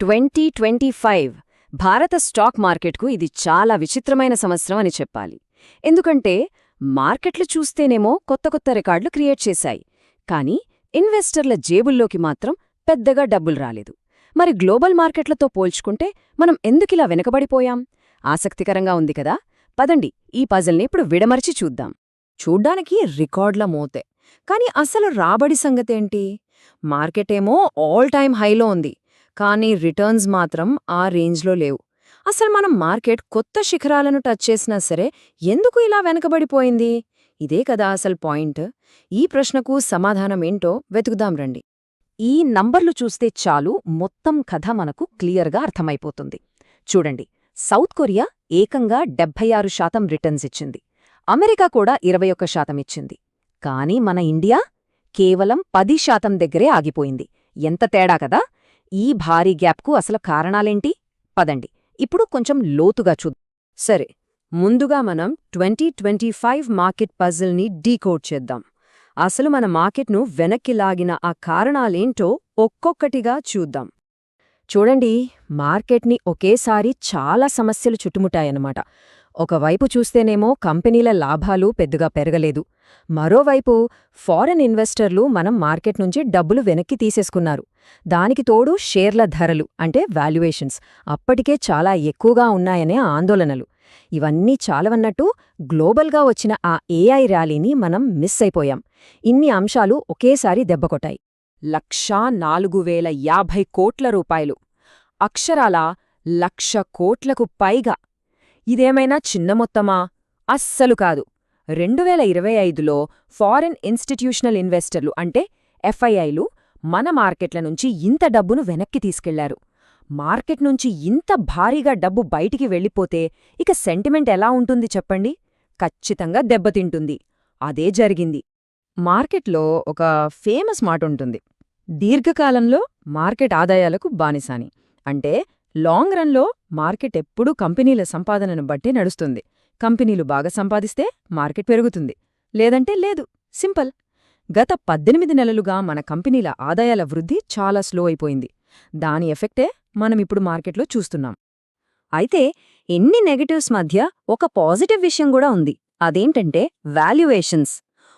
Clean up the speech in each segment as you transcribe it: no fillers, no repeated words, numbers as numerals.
2025 భారత స్టాక్ మార్కెట్కు ఇది చాలా విచిత్రమైన సంవత్సరం అని చెప్పాలి. ఎందుకంటే మార్కెట్లు చూస్తేనేమో కొత్త కొత్త రికార్డులు క్రియేట్ చేశాయి, కానీ ఇన్వెస్టర్ల జేబుల్లోకి మాత్రం పెద్దగా డబ్బులు రాలేదు. మరి గ్లోబల్ మార్కెట్లతో పోల్చుకుంటే మనం ఎందుకిలా వెనకబడిపోయాం? ఆసక్తికరంగా ఉంది కదా. పదండి ఈ పజిల్ని ఇప్పుడు విడమర్చి చూద్దాం. చూడ్డానికి రికార్డుల మోతే, కానీ అసలు రాబడి సంగతేంటి? మార్కెటేమో ఆల్ టైమ్ హైలో ఉంది, కానీ రిటర్న్స్ మాత్రం ఆ రేంజ్లో లేవు. అసలు మనం మార్కెట్ కొత్త శిఖరాలను టచ్ చేసినా సరే ఎందుకు ఇలా వెనకబడిపోయింది? ఇదే కదా అసలు పాయింట్. ఈ ప్రశ్నకు సమాధానమేంటో వెతుకుదాం రండి. ఈ నంబర్లు చూస్తే చాలు మొత్తం కథ మనకు క్లియర్గా అర్థమైపోతుంది. చూడండి, సౌత్ కొరియా ఏకంగా 76% రిటర్న్స్ ఇచ్చింది, అమెరికా కూడా 21% ఇచ్చింది. కానీ మన ఇండియా కేవలం 10% దగ్గరే ఆగిపోయింది. ఎంత తేడా కదా! ఈ భారీ గ్యాప్కు అసలు కారణాలేంటి? పదండి ఇప్పుడు కొంచెం లోతుగా చూద్దాం. సరే, ముందుగా మనం 2025 మార్కెట్ పజిల్ని డీకోడ్ చేద్దాం. అసలు మన మార్కెట్ను వెనక్కి లాగిన ఆ కారణాలేంటో ఒక్కొక్కటిగా చూద్దాం. చూడండి, మార్కెట్ని ఒకేసారి చాలా సమస్యలు చుట్టుముట్టాయన్నమాట. ఒకవైపు చూస్తేనేమో కంపెనీల లాభాలు పెద్దగా పెరగలేదు, మరోవైపు ఫారెన్ ఇన్వెస్టర్లు మనం మార్కెట్ నుంచి డబ్బులు వెనక్కి తీసేసుకున్నారు. దానికి తోడు షేర్ల ధరలు అంటే వాల్యుయేషన్స్ అప్పటికే చాలా ఎక్కువగా ఉన్నాయనే ఆందోళనలు. ఇవన్నీ చాలవన్నట్టు గ్లోబల్గా వచ్చిన ఆ ఏఐ ర్యాలీని మనం మిస్ అయిపోయాం. ఇన్ని అంశాలు ఒకేసారి దెబ్బకొట్టాయి. 1,04,050 కోట్ల రూపాయలు, అక్షరాల 1,00,000 కోట్లకు పైగా. ఇదేమైనా చిన్న మొత్తమా? అస్సలు కాదు. 2025లో ఫారెన్ ఇన్స్టిట్యూషనల్ ఇన్వెస్టర్లు అంటే ఎఫ్ఐఐలు మన మార్కెట్ల నుంచి ఇంత డబ్బును వెనక్కి తీసుకెళ్లారు. మార్కెట్ నుంచి ఇంత భారీగా డబ్బు బయటికి వెళ్ళిపోతే ఇక సెంటిమెంట్ ఎలా ఉంటుంది చెప్పండి? ఖచ్చితంగా దెబ్బతింటుంది. అదే జరిగింది. మార్కెట్లో ఒక ఫేమస్ మాట ఉంటుంది, దీర్ఘకాలంలో మార్కెట్ ఆదాయాలకు బానిసాని. అంటే లాంగ్ రన్లో మార్కెట్ ఎప్పుడూ కంపెనీల సంపాదనను బట్టి నడుస్తుంది. కంపెనీలు బాగా సంపాదిస్తే మార్కెట్ పెరుగుతుంది, లేదంటే లేదు. సింపుల్. గత 18 నెలలుగా మన కంపెనీల ఆదాయాల వృద్ధి చాలా స్లో అయిపోయింది. దాని ఎఫెక్టే మనమిప్పుడు మార్కెట్లో చూస్తున్నాం. అయితే ఎన్ని నెగటివ్స్ మధ్య ఒక పాజిటివ్ విషయం కూడా ఉంది. అదేంటంటే వాల్యుయేషన్స్.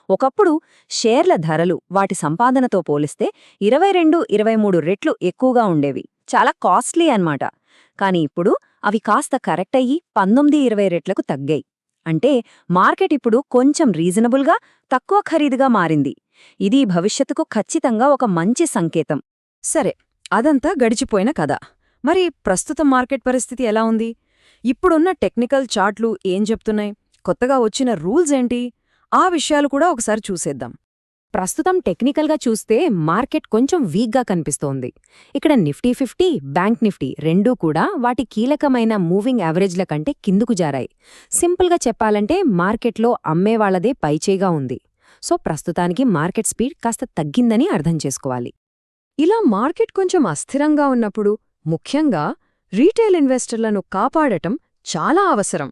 ఒకప్పుడు షేర్ల ధరలు వాటి సంపాదనతో పోలిస్తే 22-23 రెట్లు ఎక్కువగా ఉండేవి, చాలా కాస్ట్లీ అన్నమాట. కానీ ఇప్పుడు అవి కాస్త కరెక్ట్ అయ్యి 19-20 రెట్లకు తగ్గాయి. అంటే మార్కెట్ ఇప్పుడు కొంచెం రీజనబుల్గా తక్కువ ఖరీదుగా మారింది. ఇది భవిష్యత్తుకు ఖచ్చితంగా ఒక మంచి సంకేతం. సరే, అదంతా గడిచిపోయిన కథ. మరి ప్రస్తుతం మార్కెట్ పరిస్థితి ఎలా ఉంది? ఇప్పుడున్న టెక్నికల్ చార్ట్లు ఏం చెప్తున్నాయి? కొత్తగా వచ్చిన రూల్స్ ఏంటి? ఆ విషయాలు కూడా ఒకసారి చూసేద్దాం. ప్రస్తుతం టెక్నికల్గా చూస్తే మార్కెట్ కొంచెం వీక్గా కనిపిస్తోంది. ఇక్కడ నిఫ్టీ 50, బ్యాంక్ నిఫ్టీ రెండూ కూడా వాటి కీలకమైన మూవింగ్ యావరేజ్ల కంటే కిందుకు జారాయి. సింపుల్గా చెప్పాలంటే మార్కెట్లో అమ్మేవాళ్లదే పైచేగా ఉంది. సో ప్రస్తుతానికి మార్కెట్ స్పీడ్ కాస్త తగ్గిందని అర్థం చేసుకోవాలి. ఇలా మార్కెట్ కొంచెం అస్థిరంగా ఉన్నప్పుడు ముఖ్యంగా రీటైల్ ఇన్వెస్టర్లను కాపాడటం చాలా అవసరం.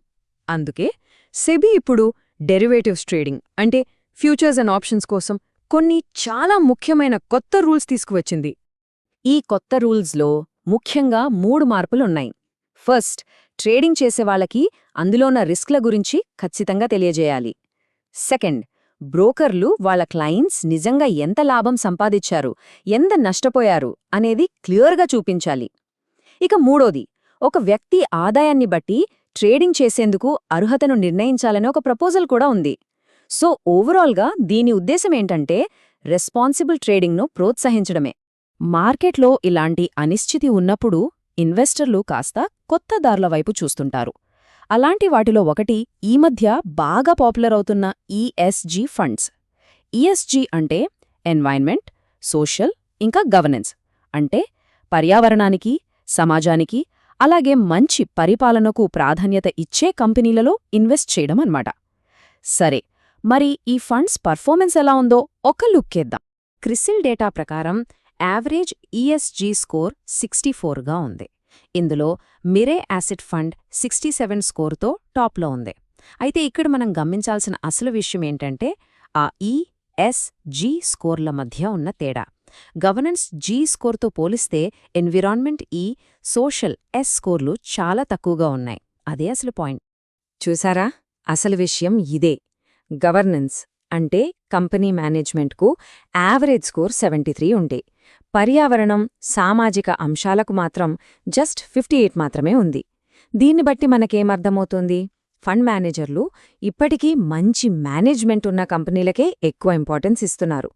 అందుకే సెబీ ఇప్పుడు డెరివేటివ్స్ ట్రేడింగ్ అంటే ఫ్యూచర్స్ అండ్ ఆప్షన్స్ కోసం కొన్ని చాలా ముఖ్యమైన కొత్త రూల్స్ తీసుకువచ్చింది. ఈ కొత్త రూల్స్లో ముఖ్యంగా 3 మార్పులున్నాయి. ఫస్ట్, ట్రేడింగ్ చేసేవాళ్లకి అందులోన్న రిస్క్ల గురించి ఖచ్చితంగా తెలియజేయాలి. సెకండ్, బ్రోకర్లు వాళ్ల క్లయింట్స్ నిజంగా ఎంత లాభం సంపాదించారు, ఎంత నష్టపోయారు అనేది క్లియర్గా చూపించాలి. ఇక మూడోది, ఒక వ్యక్తి ఆదాయాన్ని బట్టి ట్రేడింగ్ చేసేందుకు అర్హతను నిర్ణయించాలనే ఒక ప్రపోజల్ కూడా ఉంది. సో ఓవరాల్గా దీని ఉద్దేశమేంటంటే రెస్పాన్సిబుల్ ట్రేడింగ్ను ప్రోత్సహించడమే. మార్కెట్లో ఇలాంటి అనిశ్చితి ఉన్నప్పుడు ఇన్వెస్టర్లు కాస్త కొత్త దార్ల వైపు చూస్తుంటారు. అలాంటి వాటిలో ఒకటి ఈ మధ్య బాగా పాపులర్ అవుతున్న ఈఎస్జీ ఫండ్స్. ఈఎస్జీ అంటే ఎన్వైర్న్మెంట్, సోషల్ ఇంకా గవర్నెన్స్, అంటే పర్యావరణానికి, సమాజానికి, అలాగే మంచి పరిపాలనకు ప్రాధాన్యత ఇచ్చే కంపెనీలలో ఇన్వెస్ట్ చేయడం అన్నమాట. సరే, మరి ఈ ఫండ్స్ పర్ఫార్మెన్స్ ఎలా ఉందో ఒక లుక్కేద్దాం. క్రిసిల్ డేటా ప్రకారం యావరేజ్ ఈఎస్జీ స్కోర్ 64గా ఉంది. ఇందులో మిరే యాసెట్ ఫండ్ 67 స్కోర్తో టాప్లో ఉంది. అయితే ఇక్కడ మనం గమనించాల్సిన అసలు విషయం ఏంటంటే ఆ ఈఎస్జీ స్కోర్ల మధ్య ఉన్న తేడా. గవర్నెన్స్ జీ స్కోర్తో పోలిస్తే ఎన్విరాన్మెంట్ ఈ, సోషల్ ఎస్ స్కోర్లు చాలా తక్కువగా ఉన్నాయి. అదే అసలు పాయింట్. చూసారా, అసలు విషయం ఇదే. గవర్నెన్స్ అంటే కంపెనీ మేనేజ్మెంట్కు యావరేజ్ స్కోర్ 73 ఉంటే, పర్యావరణం, సామాజిక అంశాలకు మాత్రం జస్ట్ 58 మాత్రమే ఉంది. దీన్ని బట్టి మనకేమర్థమవుతుంది? ఫండ్ మేనేజర్లు ఇప్పటికీ మంచి మేనేజ్మెంట్ ఉన్న కంపెనీలకే ఎక్కువ ఇంపార్టెన్స్ ఇస్తున్నారు,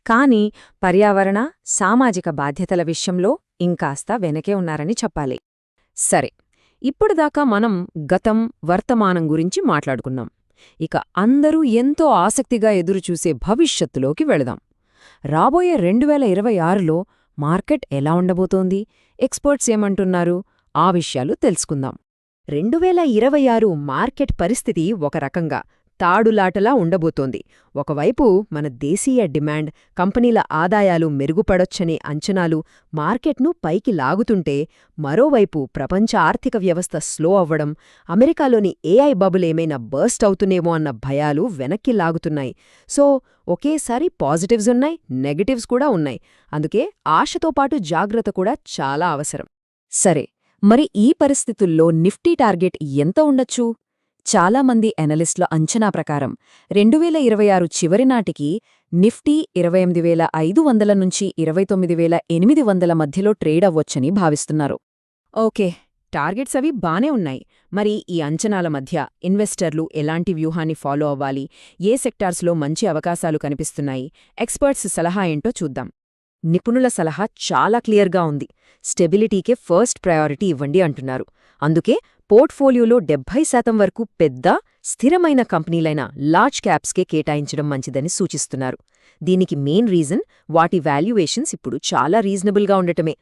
కానీ పర్యావరణ, సామాజిక బాధ్యతల విషయంలో ఇంకాస్త వెనకే ఉన్నారని చెప్పాలి. సరే, ఇప్పుడుదాకా మనం గతం, వర్తమానం గురించి మాట్లాడుకున్నాం. ఇక అందరూ ఎంతో ఆసక్తిగా ఎదురుచూసే భవిష్యత్తులోకి వెళదాం. రాబోయే 2026లో మార్కెట్ ఎలా ఉండబోతోంది, ఎక్స్పర్ట్స్ ఏమంటున్నారు, ఆ విషయాలు తెలుసుకుందాం. 2026 మార్కెట్ పరిస్థితి ఒక రకంగా తాడులాటలా ఉండబోతోంది. ఒకవైపు మన దేశీయ డిమాండ్, కంపెనీల ఆదాయాలు మెరుగుపడొచ్చనే అంచనాలు మార్కెట్ను పైకి లాగుతుంటే, మరోవైపు ప్రపంచ ఆర్థిక వ్యవస్థ స్లో అవ్వడం, అమెరికాలోని ఏఐ బబుల్ ఏమైనా బర్స్ట్ అవుతున్నేమో అన్న భయాలు వెనక్కి లాగుతున్నాయి. సో ఒకేసారి పాజిటివ్స్ ఉన్నాయి, నెగటివ్స్ కూడా ఉన్నాయి. అందుకే ఆశతో పాటు జాగ్రత్త కూడా చాలా అవసరం. సరే, మరి ఈ పరిస్థితుల్లో నిఫ్టీ టార్గెట్ ఎంత ఉండొచ్చు? చాలామంది ఎనలిస్టుల అంచనా ప్రకారం 2026 చివరి నాటికి నిఫ్టీ 28,500 నుంచి 29,800 మధ్యలో ట్రేడ్ అవ్వొచ్చని భావిస్తున్నారు. ఓకే, టార్గెట్స్ అవి బానే ఉన్నాయి. మరి ఈ అంచనాల మధ్య ఇన్వెస్టర్లు ఎలాంటి వ్యూహాన్ని ఫాలో అవ్వాలి, ఏ సెక్టార్స్లో మంచి అవకాశాలు కనిపిస్తున్నాయి, ఎక్స్పర్ట్స్ సలహా ఏంటో చూద్దాం. నిపుణుల సలహా చాలా క్లియర్గా ఉంది. స్టెబిలిటీకే ఫస్ట్ ప్రయారిటీ ఇవ్వండి అంటున్నారు. అందుకే పోర్ట్ఫోలియోలో 70% వరకు పెద్ద, స్థిరమైన కంపెనీలైన లార్జ్ క్యాప్స్కే కేటాయించడం మంచిదని సూచిస్తున్నారు. దీనికి మెయిన్ రీజన్ వాటి వాల్యుయేషన్స్ ఇప్పుడు చాలా రీజనబుల్గా ఉండటమే.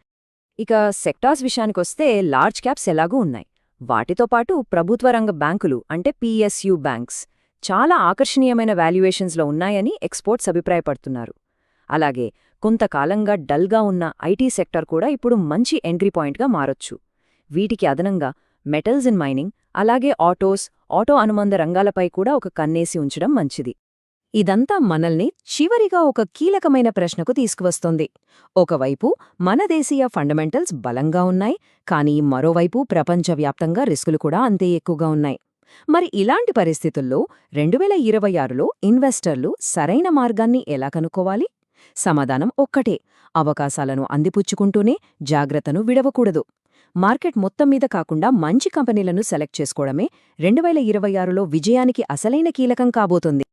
ఇక సెక్టార్స్ విషయానికొస్తే లార్జ్ క్యాప్స్ ఎలాగూ ఉన్నాయి. వాటితో పాటు ప్రభుత్వ రంగ బ్యాంకులు అంటే పిఎస్యు బ్యాంక్స్ చాలా ఆకర్షణీయమైన వాల్యుయేషన్స్లో ఉన్నాయని ఎక్స్పర్ట్స్ అభిప్రాయపడుతున్నారు. అలాగే కొంతకాలంగా డల్గా ఉన్న ఐటీ సెక్టర్ కూడా ఇప్పుడు మంచి ఎంట్రీ పాయింట్గా మారొచ్చు. వీటికి అదనంగా మెటల్స్ ఇన్ మైనింగ్, అలాగే ఆటో అనుబంధ రంగాలపై కూడా ఒక కన్నేసి ఉంచడం మంచిది. ఇదంతా మనల్ని చివరిగా ఒక కీలకమైన ప్రశ్నకు తీసుకువస్తోంది. ఒకవైపు మన దేశీయ ఫండమెంటల్స్ బలంగా ఉన్నాయి, కానీ మరోవైపు ప్రపంచవ్యాప్తంగా రిస్కులు కూడా అంతే ఎక్కువగా ఉన్నాయి. మరి ఇలాంటి పరిస్థితుల్లో 2026లో ఇన్వెస్టర్లు సరైన మార్గాన్ని ఎలా కనుక్కోవాలి? సమాధానం ఒక్కటే: అవకాశాలను అందిపుచ్చుకుంటూనే జాగ్రత్తను విడవకూడదు. మార్కెట్ మొత్తం మీద కాకుండా మంచి కంపెనీలను సెలెక్ట్ చేసుకోవడమే 2026లో విజయానికి అసలైన కీలకం కాబోతుంది.